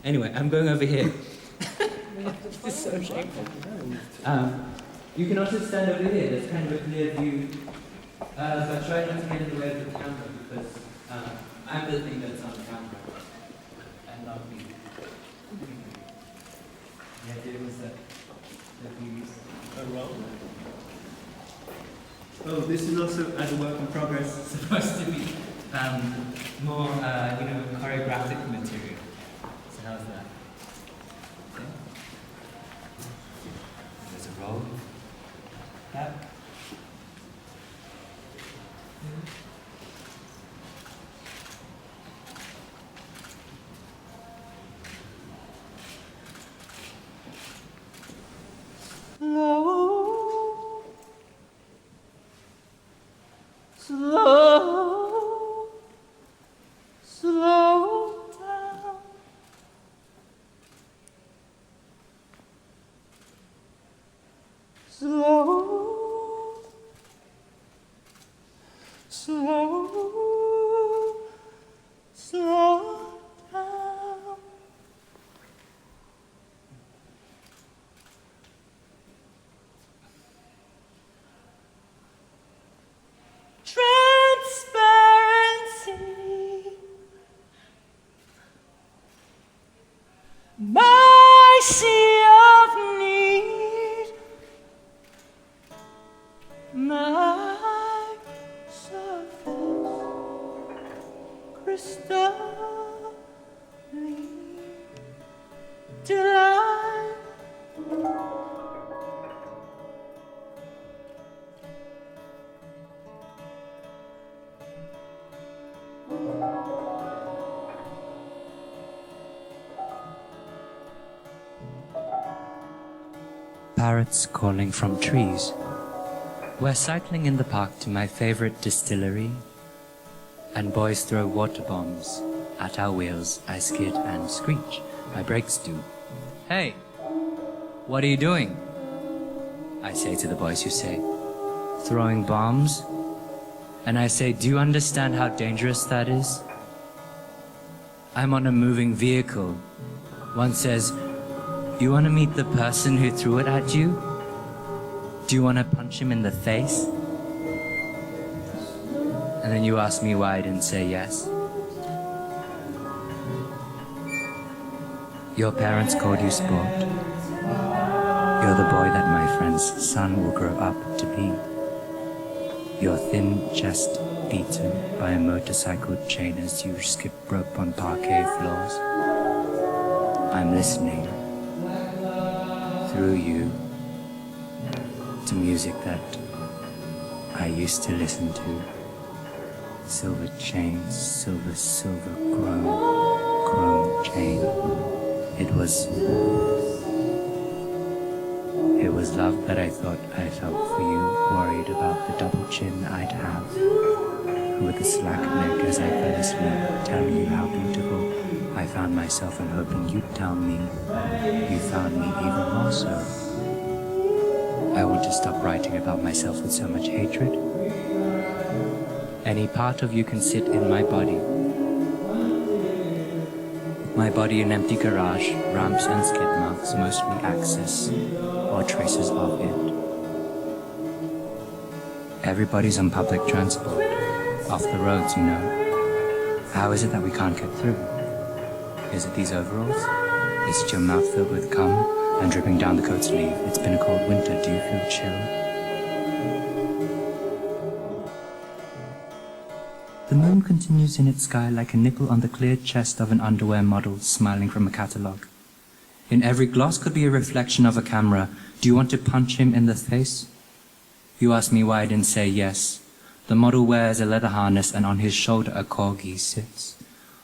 Anyway, I'm going over here. This is so shameful. You can also stand over here. There's kind of a clear view. But try not to get in the way of the camera because I'm the thing that's on camera and not me. The idea was that we use a roll. Oh, this is also as a work in progress supposed to be more, choreographic material. So how's that? Okay. There's a roll. That. Slow down. Slow down. Transparency, my sea of need, my surface crystalline delight. Parrots calling from trees. We're cycling in the park to my favorite distillery, and boys throw water bombs at our wheels. I skid and screech. My brakes do. Hey, what are you doing? I say to the boys who say, throwing bombs? And I say, do you understand how dangerous that is? I'm on a moving vehicle. One says, you want to meet the person who threw it at you? Do you want to punch him in the face? And then you ask me why I didn't say yes. Your parents called you sport. You're the boy that my friend's son will grow up to be. Your thin chest beaten by a motorcycle chain as you skip rope on parquet floors. I'm listening through you to music that I used to listen to. Silver chains, silver chrome chain. It was love that I thought I felt for you, worried about the double chin I'd have, with the slack neck as I fell asleep, telling you how beautiful I found myself and hoping you'd tell me you found me even more so. I want to stop writing about myself with so much hatred. Any part of you can sit in my body. My body an empty garage, ramps and skid marks, mostly access or traces of it. Everybody's on public transport, off the roads, you know. How is it that we can't get through? Is it these overalls? Is it your mouth filled with cum and dripping down the coat sleeve? It's been a cold winter, do you feel chill? The moon continues in its sky like a nipple on the clear chest of an underwear model smiling from a catalogue. In every gloss could be a reflection of a camera. Do you want to punch him in the face? You ask me why I didn't say yes. The model wears a leather harness and on his shoulder a corgi sits,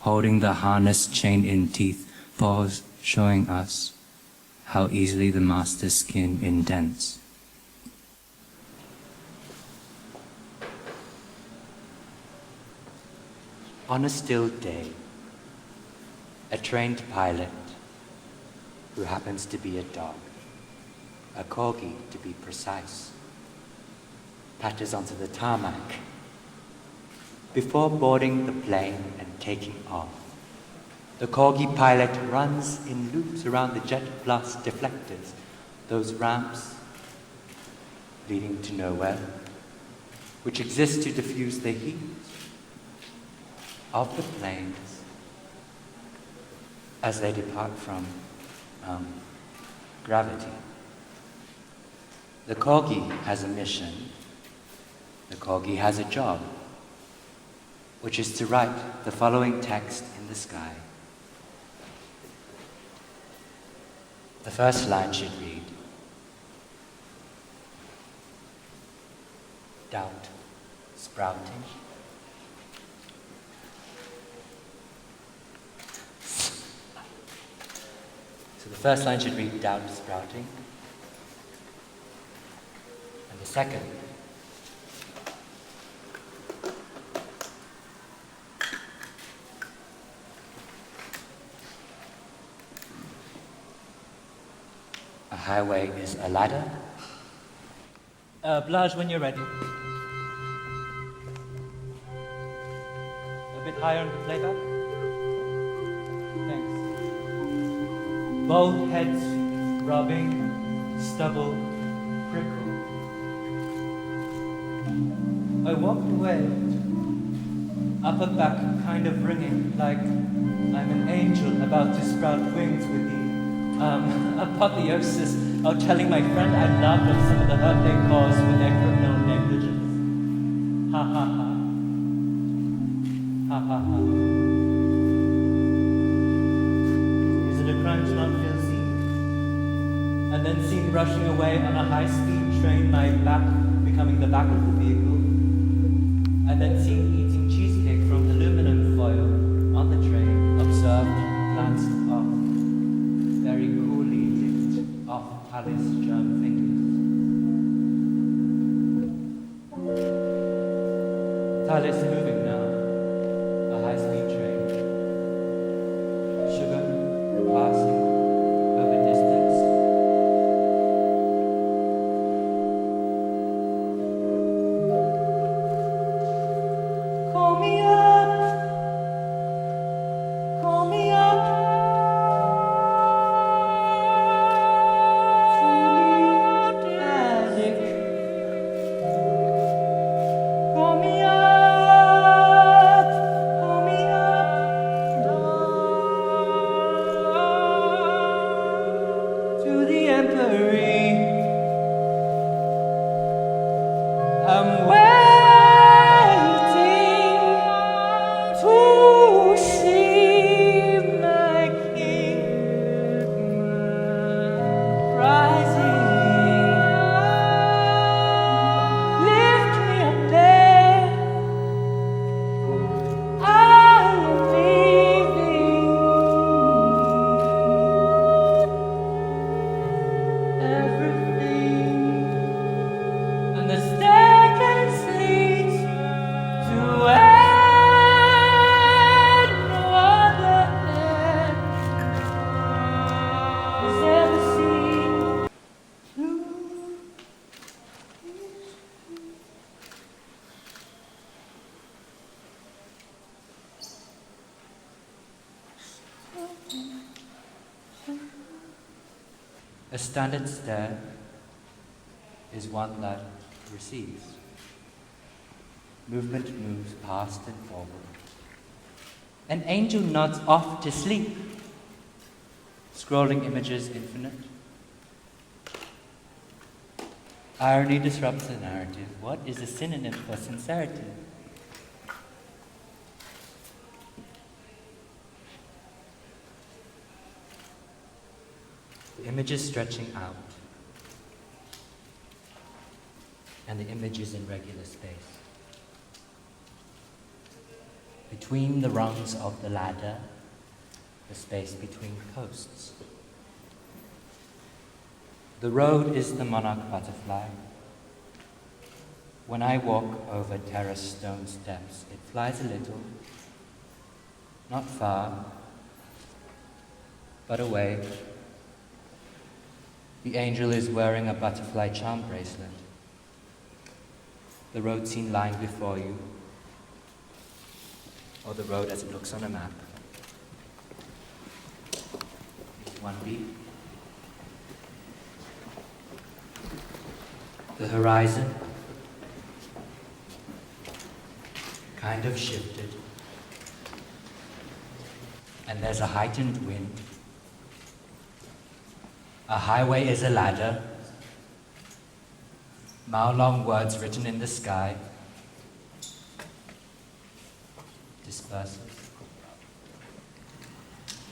holding the harness chain in teeth, paws showing us how easily the master's skin indents. On a still day, a trained pilot, who happens to be a dog, a corgi to be precise, patters onto the tarmac. Before boarding the plane and taking off, The corgi pilot runs in loops around the jet blast deflectors, those ramps leading to nowhere, which exist to diffuse the heat of the planes as they depart from gravity. The corgi has a mission. The corgi has a job, which is to write the following text in the sky. The first line should read, doubt sprouting. So the first line should read doubt sprouting. And the second, a highway is a ladder. Blage, when you're ready. A bit higher on the playback. Thanks. Both heads rubbing, stubble, prickle. I walked away, upper back kind of ringing, like I'm an angel about to sprout wings with the apotheosis of telling my friend I loved of some of the hurt they caused with their criminal negligence. Ha ha ha. Ha ha ha. Is it a crime to not feel seen? And then seen rushing away on a high-speed train, my back becoming the back of the vehicle. And then seen eating cheesecake from aluminum foil on the train, observed, glanced off, very coolly licked off Alice germ fingers. Alice moving now, a high-speed train. Sugar passing over distance. Call me up, call me up. Call me up, call me up, to the empery. I'm waiting to see my king rising. Lift me up there. I'm leaving everything, and the staircase leads to no other end has ever seen. A standard stare is one that receives. Movement moves past and forward. An angel nods off to sleep. Scrolling images infinite. Irony disrupts the narrative. What is a synonym for sincerity? The image is stretching out, and the image is in regular space. Between the rungs of the ladder, the space between coasts. The road is the monarch butterfly. When I walk over terraced stone steps, it flies a little, not far, but away. The angel is wearing a butterfly charm bracelet. The road seen lying before you, or the road as it looks on a map. One beat. The horizon kind of shifted, and there's a heightened wind. A highway is a ladder, mile-long words written in the sky, disperses.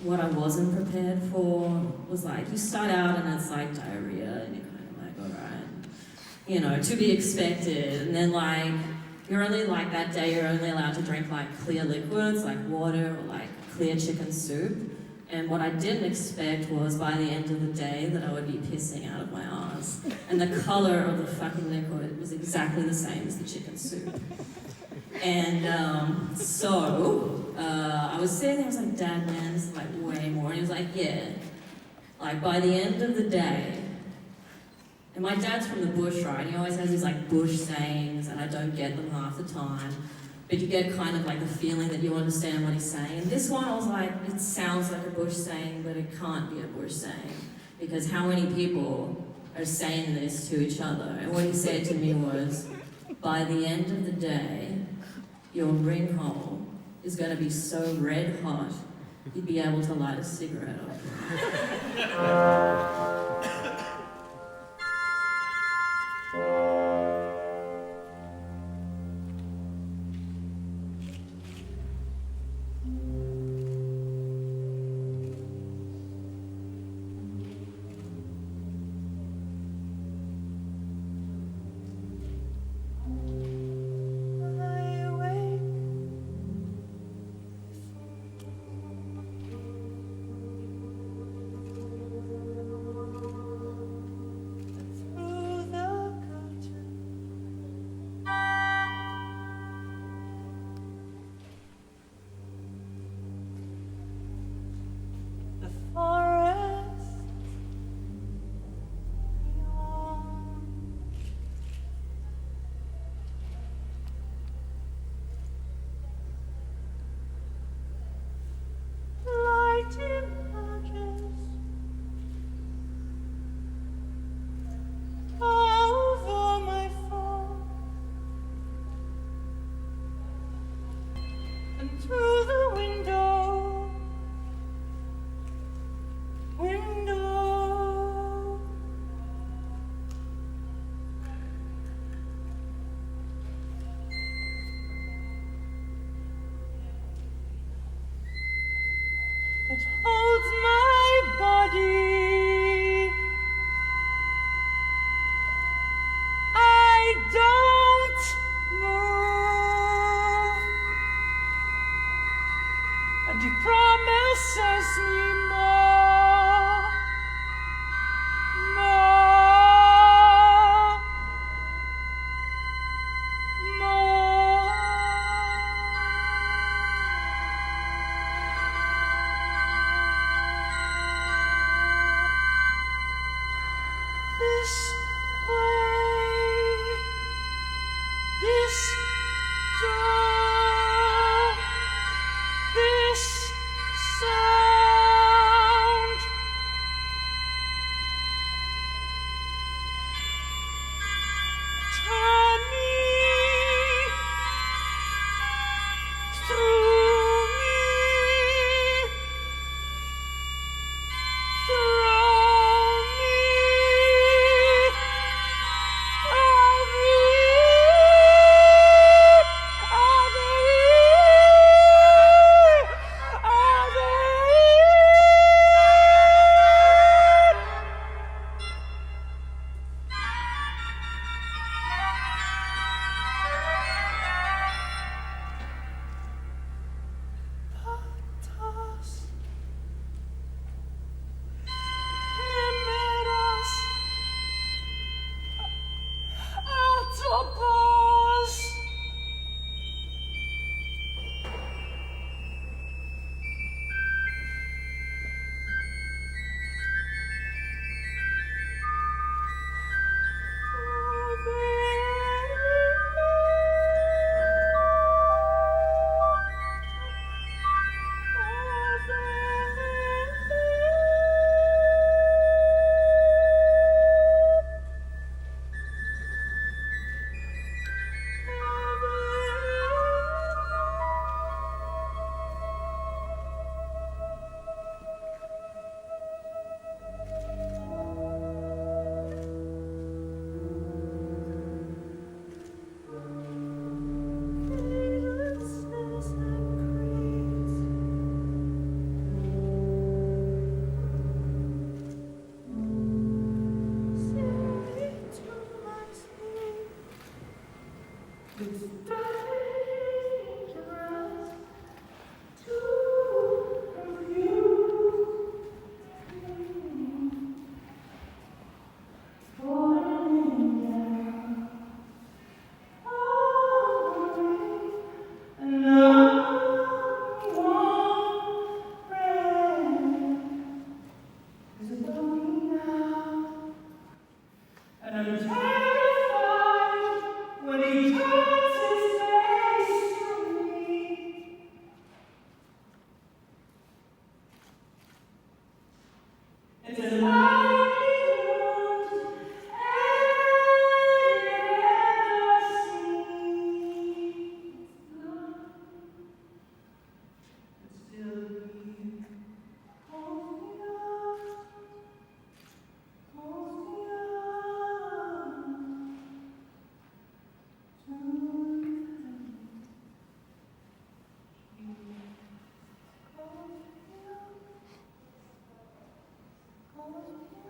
What I wasn't prepared for was like, you start out and it's like diarrhea, and you're kind of like, all right, you know, to be expected. And then like, you're only like that day, you're only allowed to drink like clear liquids, like water or like clear chicken soup. And what I didn't expect was by the end of the day that I would be pissing out of my ass. And the color of the fucking liquid was exactly the same as the chicken soup. And I was sitting there, I was like, Dad, man, this is like way more. And he was like, yeah, like by the end of the day, and my dad's from the bush, right? He always has these like bush sayings, and I don't get them half the time. But you get kind of like the feeling that you understand what he's saying. And this one, I was like, it sounds like a bush saying, but it can't be a bush saying. Because how many people are saying this to each other? And what he said to me was, by the end of the day, your ring hole is going to be so red hot, you'd be able to light a cigarette off. It's a mighty world, and ever seen. But still he calls me out, calls me out to calls me out, calls me